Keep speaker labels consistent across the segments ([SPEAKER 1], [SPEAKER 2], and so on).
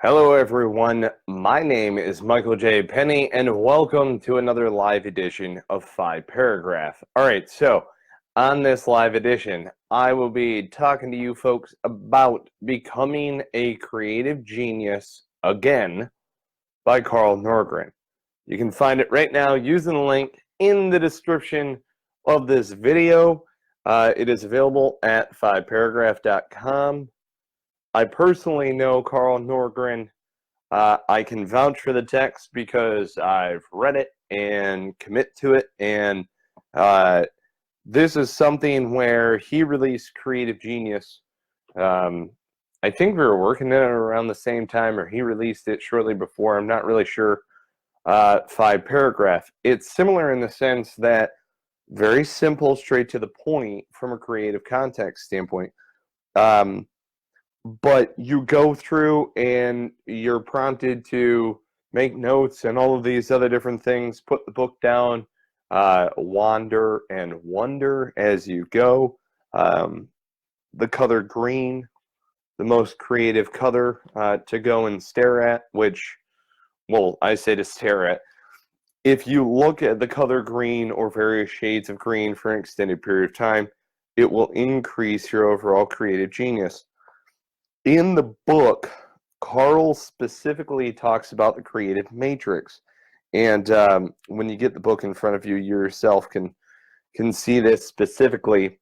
[SPEAKER 1] Hello, everyone. My name is Michael J. Penny, and welcome to another live edition of 5 Paragraph. All right, so on this live edition, I will be talking to you folks about Becoming a Creative Genius Again by Carl Nordgren. You can find it right now using the link in the description of this video. It is available at 5paragraph.com. I personally know Carl Nordgren. I can vouch for the text because I've read it and commit to it. And this is something where he released Creative Genius. I think we were working on it around the same time, or he released it shortly before. I'm not really sure. 5 Paragraph. It's similar in the sense that very simple, straight to the point from a creative context standpoint. But you go through and you're prompted to make notes and all of these other different things, put the book down, wander and wonder as you go. The color green, the most creative color to go and stare at, which, well, I say to stare at. If you look at the color green or various shades of green for an extended period of time, it will increase your overall creative genius. In the book, Carl specifically talks about the creative matrix. And when you get the book in front of you, you yourself can see this specifically.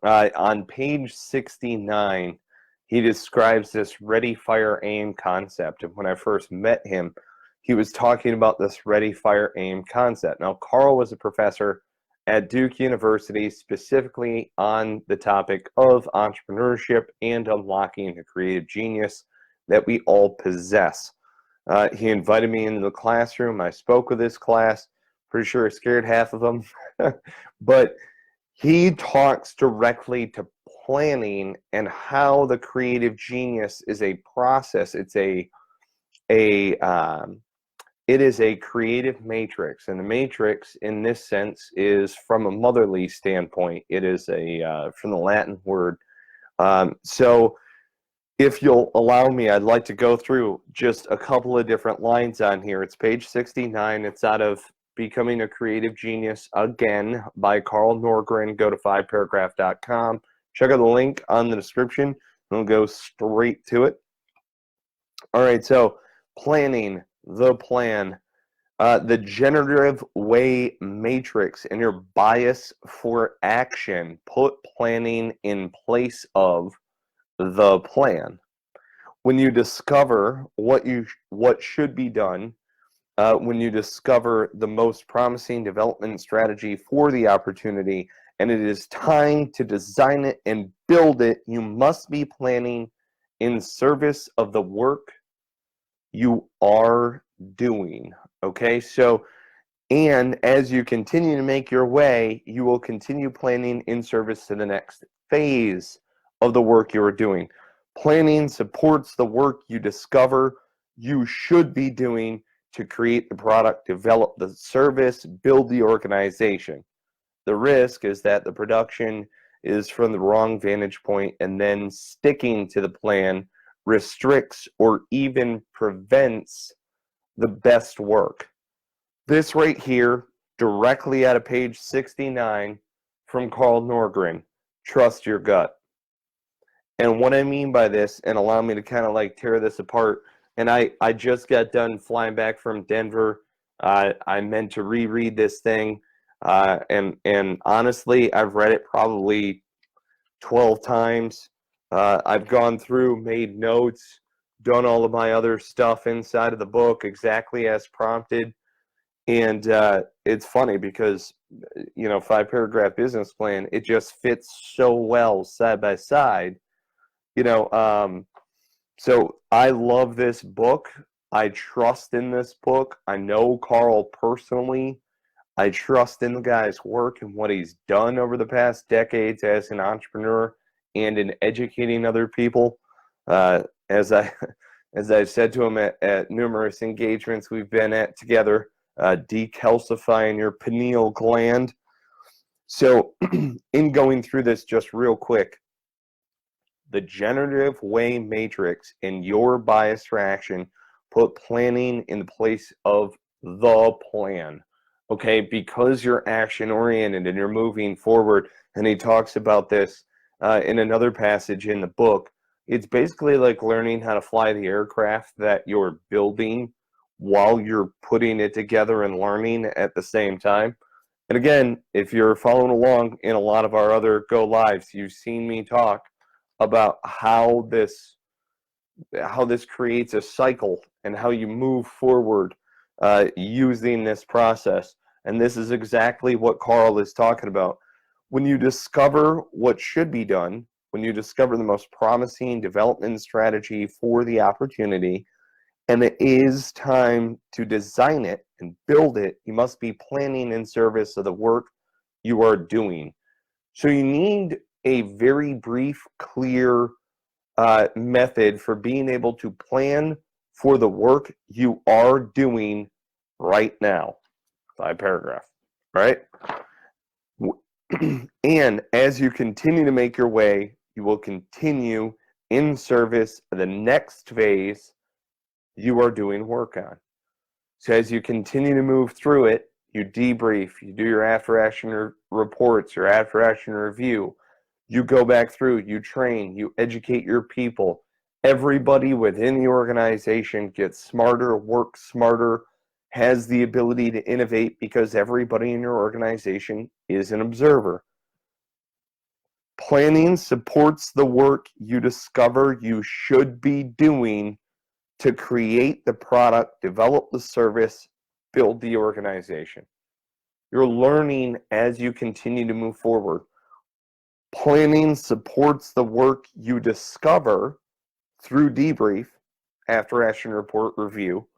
[SPEAKER 1] On page 69, he describes this ready, fire, aim concept. And when I first met him, he was talking about this ready, fire, aim concept. Now, Carl was a professor at Duke University, specifically on the topic of entrepreneurship and unlocking the creative genius that we all possess. He invited me into the classroom. I spoke with his class. Pretty sure I scared half of them. But he talks directly to planning and how the creative genius is a process. It is a creative matrix, and the matrix in this sense is from a motherly standpoint. It is from the Latin word. So if you'll allow me, I'd like to go through just a couple of different lines on here. It's page 69. It's out of Becoming a Creative Genius Again by Carl Nordgren. Go to 5paragraph.com. Check out the link on the description, and we'll go straight to it. All right, so planning. The plan, the generative way matrix, and your bias for action. Put planning in place of the plan. When you discover what should be done, when you discover the most promising development strategy for the opportunity, and it is time to design it and build it, you must be planning in service of the work you are doing. Okay, so, and as you continue to make your way, you will continue planning in service to the next phase of the work you are doing. Planning supports the work you discover you should be doing to create the product, develop the service, build the organization. The risk is that the production is from the wrong vantage point, and then sticking to the plan restricts or even prevents the best work. This right here, directly out of page 69 from Carl Nordgren, trust your gut. And what I mean by this, and allow me to kind of like tear this apart, and I just got done flying back from Denver. I meant to reread this thing, and honestly, I've read it probably 12 times. I've gone through, made notes, done all of my other stuff inside of the book exactly as prompted. And it's funny because, 5 paragraph business plan, it just fits so well side by side. So I love this book. I trust in this book. I know Carl personally. I trust in the guy's work and what he's done over the past decades as an entrepreneur and in educating other people. As I've said to him at numerous engagements we've been at together, decalcifying your pineal gland. So in going through this just real quick, the generative way matrix in your bias for action, put planning in the place of the plan. Okay, because you're action oriented and you're moving forward. And he talks about this in another passage in the book. It's basically like learning how to fly the aircraft that you're building while you're putting it together and learning at the same time. And again, if you're following along in a lot of our other Go Lives, you've seen me talk about how this creates a cycle and how you move forward using this process. And this is exactly what Carl is talking about. When you discover what should be done, when you discover the most promising development strategy for the opportunity, and it is time to design it and build it, you must be planning in service of the work you are doing. So you need a very brief, clear method for being able to plan for the work you are doing right now. 5 paragraph, right? And as you continue to make your way, you will continue in service of the next phase you are doing work on. So as you continue to move through it, you debrief, you do your after action reports, your after action review, you go back through, you train, you educate your people. Everybody within the organization gets smarter, works smarter, has the ability to innovate because everybody in your organization is an observer. Planning supports the work you discover you should be doing to create the product, develop the service, build the organization. You're learning as you continue to move forward. Planning supports the work you discover through debrief, after action report review,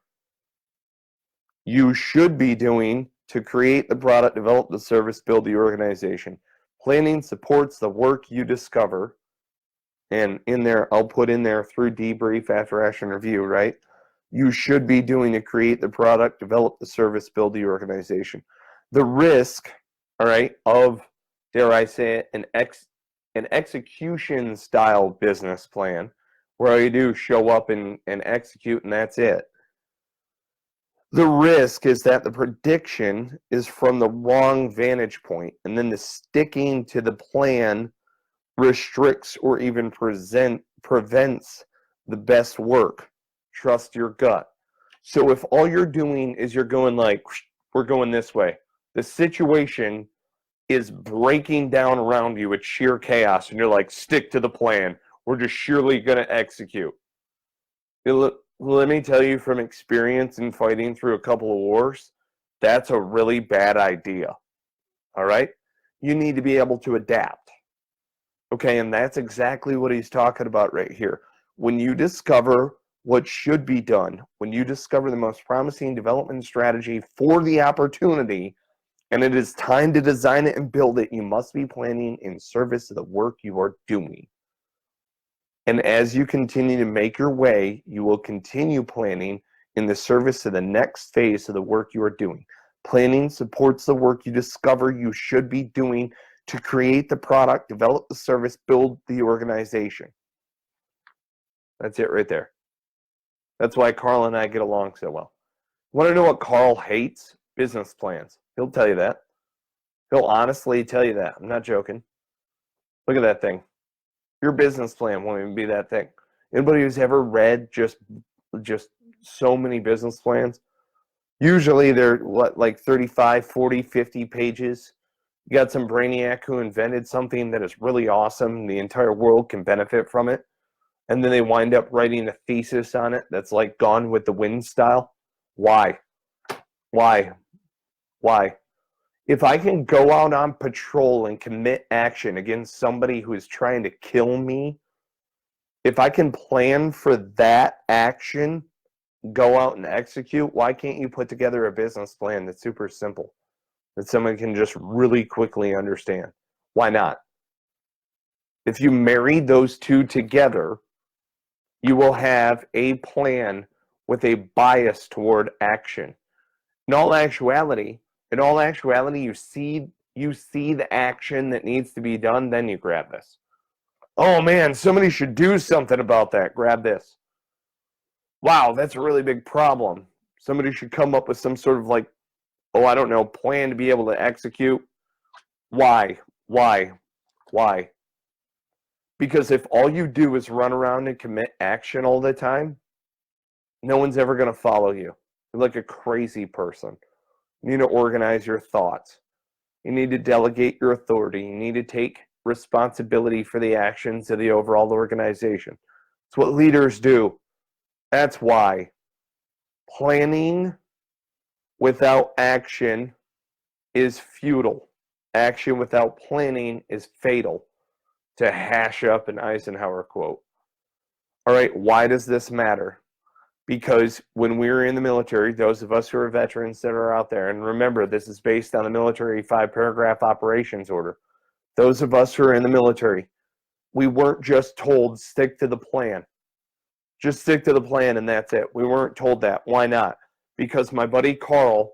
[SPEAKER 1] you should be doing to create the product, develop the service, build the organization. Planning supports the work you discover. And in there, I'll put in there through debrief, after action review, right? You should be doing to create the product, develop the service, build the organization. The risk, all right, of, dare I say it, an execution style business plan where all you do is show up and execute and that's it. The risk is that the prediction is from the wrong vantage point, and then the sticking to the plan restricts or even prevents the best work. Trust your gut. So if all you're doing is you're going like, we're going this way, the situation is breaking down around you, it's sheer chaos, and you're like, stick to the plan, we're just surely going to execute. Let me tell you from experience in fighting through a couple of wars, that's a really bad idea. All right? You need to be able to adapt. Okay, and that's exactly what he's talking about right here. When you discover what should be done, when you discover the most promising development strategy for the opportunity, and it is time to design it and build it, you must be planning in service of the work you are doing. And as you continue to make your way, you will continue planning in the service of the next phase of the work you are doing. Planning supports the work you discover you should be doing to create the product, develop the service, build the organization. That's it right there. That's why Carl and I get along so well. Want to know what Carl hates? Business plans. He'll tell you that. He'll honestly tell you that. I'm not joking. Look at that thing. Your business plan won't even be that thing. Anybody who's ever read just so many business plans, usually they're like 35, 40, 50 pages. You got some brainiac who invented something that is really awesome. The entire world can benefit from it. And then they wind up writing a thesis on it that's like Gone with the Wind style. Why? Why? Why? If I can go out on patrol and commit action against somebody who is trying to kill me, if I can plan for that action, go out and execute, why can't you put together a business plan that's super simple, that someone can just really quickly understand? Why not? If you marry those two together, you will have a plan with a bias toward action. In all actuality, you see the action that needs to be done, then you grab this. Oh man, somebody should do something about that. Grab this. Wow, that's a really big problem. Somebody should come up with some sort of like, oh, I don't know, plan to be able to execute. Why? Why? Why? Because if all you do is run around and commit action all the time, no one's ever going to follow you. You're like a crazy person. You need to organize your thoughts. You need to delegate your authority. You need to take responsibility for the actions of the overall organization. It's what leaders do. That's why planning without action is futile. Action without planning is fatal, to hash up an Eisenhower quote. All right, why does this matter? Because when we were in the military, those of us who are veterans that are out there, and remember, this is based on the military 5-paragraph operations order. Those of us who are in the military, we weren't just told stick to the plan. Just stick to the plan and that's it. We weren't told that. Why not? Because my buddy Carl,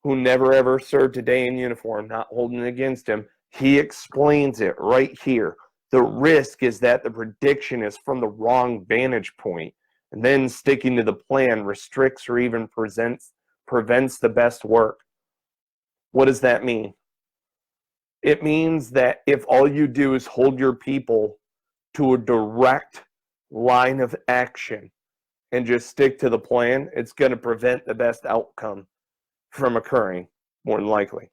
[SPEAKER 1] who never ever served a day in uniform, not holding it against him, he explains it right here. The risk is that the prediction is from the wrong vantage point, and then sticking to the plan restricts or even prevents the best work. What does that mean? It means that if all you do is hold your people to a direct line of action and just stick to the plan, it's going to prevent the best outcome from occurring, more than likely.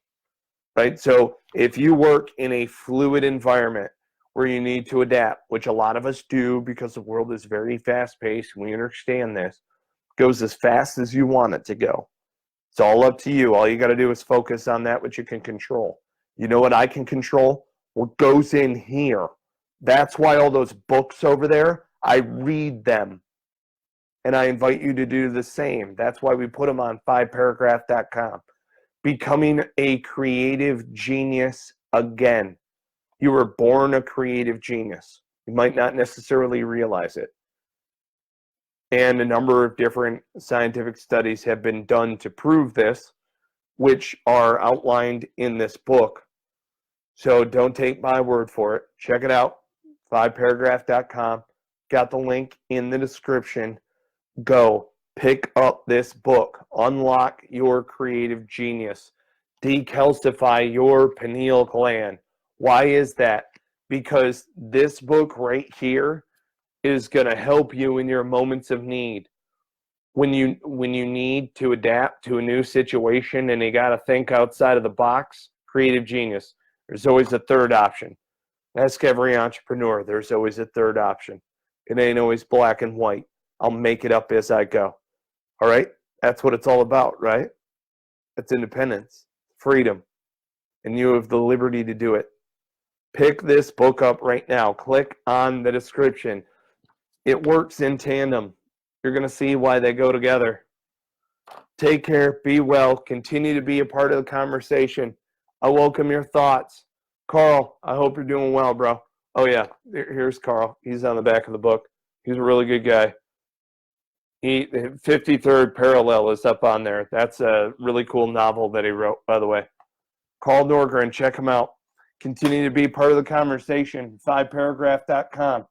[SPEAKER 1] Right? So if you work in a fluid environment where you need to adapt, which a lot of us do because the world is very fast-paced, we understand this, goes as fast as you want it to go. It's all up to you. All you got to do is focus on that which you can control. You know what I can control? What goes in here. That's why all those books over there, I read them. And I invite you to do the same. That's why we put them on 5paragraph.com. Becoming a creative genius again. You were born a creative genius. You might not necessarily realize it. And a number of different scientific studies have been done to prove this, which are outlined in this book. So don't take my word for it. Check it out, 5paragraph.com. Got the link in the description. Go pick up this book. Unlock your creative genius. Decalcify your pineal gland. Why is that? Because this book right here is going to help you in your moments of need. When you need to adapt to a new situation and you got to think outside of the box, creative genius. There's always a third option. Ask every entrepreneur. There's always a third option. It ain't always black and white. I'll make it up as I go. All right? That's what it's all about, right? It's independence, freedom, and you have the liberty to do it. Pick this book up right now. Click on the description. It works in tandem. You're going to see why they go together. Take care. Be well. Continue to be a part of the conversation. I welcome your thoughts. Carl, I hope you're doing well, bro. Oh, yeah. Here's Carl. He's on the back of the book. He's a really good guy. 53rd Parallel is up on there. That's a really cool novel that he wrote, by the way. Carl Nordgren, check him out. Continue to be part of the conversation. 5paragraph.com.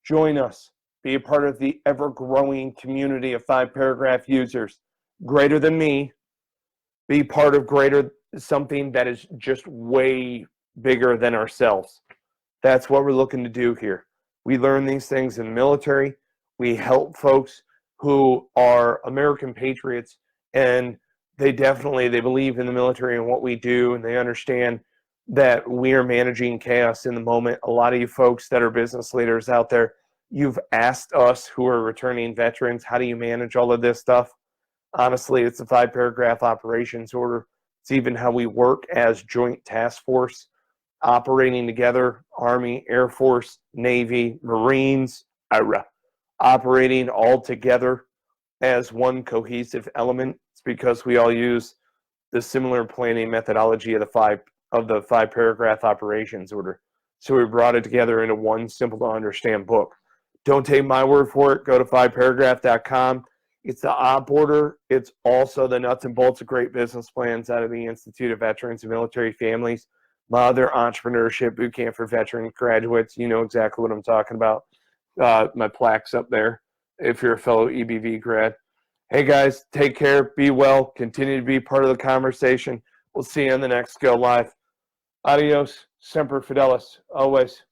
[SPEAKER 1] Join us. Be a part of the ever-growing community of 5-paragraph users. Greater than me. Be part of something that is just way bigger than ourselves. That's what we're looking to do here. We learn these things in the military. We help folks who are American patriots, and they believe in the military and what we do, and they understand that we are managing chaos in the moment. A lot of you folks that are business leaders out there, you've asked us who are returning veterans, how do you manage all of this stuff? Honestly, it's a 5-paragraph operations order. It's even how we work as joint task force, operating together, Army, Air Force, Navy, Marines, operating all together as one cohesive element. It's because we all use the similar planning methodology of the 5-paragraph operations order. So we brought it together into one simple to understand book. Don't take my word for it. Go to 5paragraph.com. It's the op order. It's also the nuts and bolts of great business plans out of the Institute of Veterans and Military Families. my other entrepreneurship boot camp for veteran graduates. You know exactly what I'm talking about. My plaque's up there if you're a fellow EBV grad. Hey guys, take care, be well, continue to be part of the conversation. We'll see you on the next Go Live. Adios, semper fidelis, always.